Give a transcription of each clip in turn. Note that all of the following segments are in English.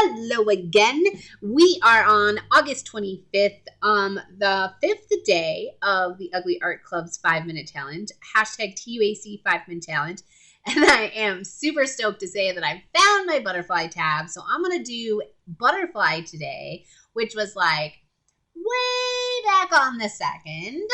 Hello again. We are on August 25th, the fifth day of the Ugly Art Club's 5-minute challenge, hashtag TUAC 5-minute challenge. And I am super stoked to say that I found my butterfly tab. So I'm going to do butterfly today, which was like way back on the second.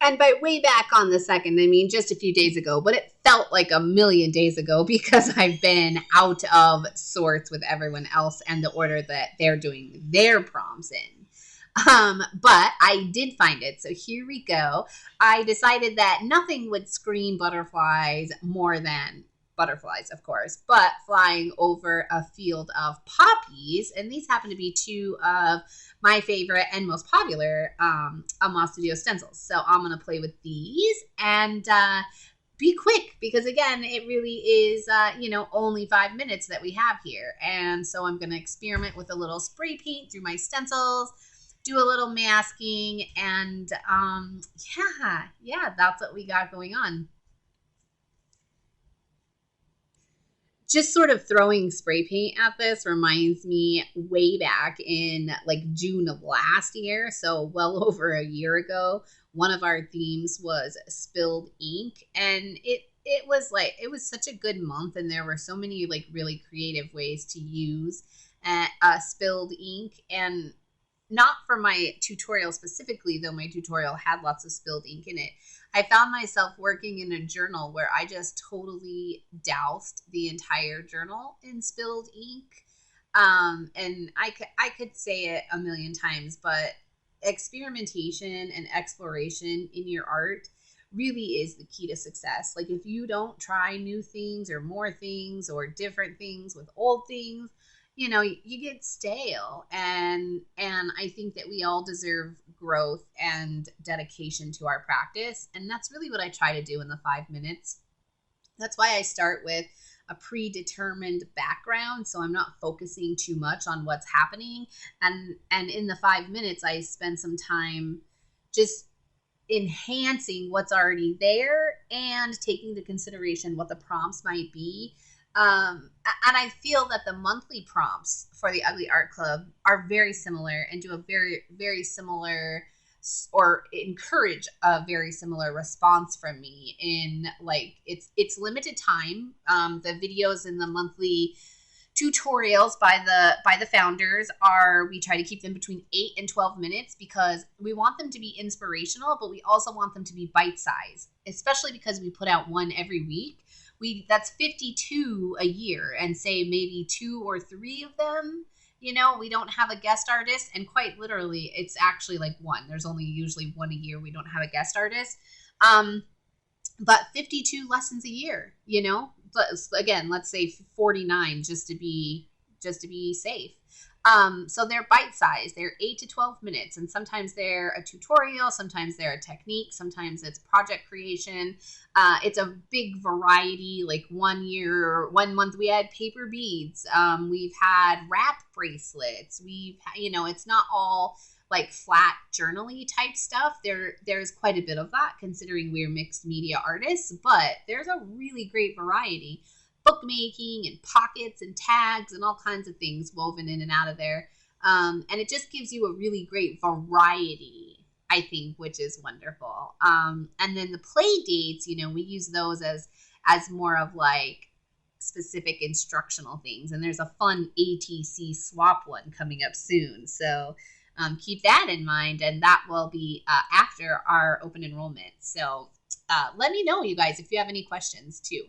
And by way back on the second, I mean just a few days ago, but it felt like a million days ago because I've been out of sorts with everyone else and the order that they're doing their prompts in. But I did find it. So here we go. I decided that nothing would scream butterflies more than butterflies, of course, but flying over a field of poppies. And these happen to be two of my favorite and most popular Moss Studio stencils. So I'm going to play with these and be quick because, again, it really is, only 5 minutes that we have here. And so I'm going to experiment with a little spray paint through my stencils, do a little masking, and that's what we got going on. Just sort of throwing spray paint at this reminds me way back in like June of last year. So well over a year ago, one of our themes was spilled ink. And it was such a good month. And there were so many like really creative ways to use spilled ink. And not for my tutorial specifically, though my tutorial had lots of spilled ink in it. I found myself working in a journal where I just totally doused the entire journal in spilled ink. And I could say it a million times, but experimentation and exploration in your art really is the key to success. Like if you don't try new things or more things or different things with old things, you get stale. And I think that we all deserve growth and dedication to our practice. And that's really what I try to do in the 5 minutes. That's why I start with a predetermined background. So I'm not focusing too much on what's happening. And in the 5 minutes, I spend some time just enhancing what's already there and taking into consideration what the prompts might be. And I feel that the monthly prompts for the Ugly Art Club are very similar and do a very, very similar or encourage a very similar response from me in like it's limited time. The videos in the monthly tutorials by the founders we try to keep them between 8 and 12 minutes because we want them to be inspirational, but we also want them to be bite-sized, especially because we put out one every week. That's 52 a year, and say maybe 2 or 3 of them, we don't have a guest artist, and quite literally it's actually like one. There's only usually one a year we don't have a guest artist. But 52 lessons a year, but again, let's say 49 just to be safe. So they're bite-sized. They're 8 to 12 minutes, and sometimes they're a tutorial, sometimes they're a technique, sometimes it's project creation. It's a big variety. Like 1 month we had paper beads. We've had wrap bracelets. It's not all like flat journal-y type stuff. There's quite a bit of that considering we're mixed media artists, but there's a really great variety. Bookmaking and pockets and tags and all kinds of things woven in and out of there. And it just gives you a really great variety, I think, which is wonderful. And then the play dates, we use those as more of like specific instructional things. And there's a fun ATC swap one coming up soon. So keep that in mind. And that will be after our open enrollment. So let me know, you guys, if you have any questions too.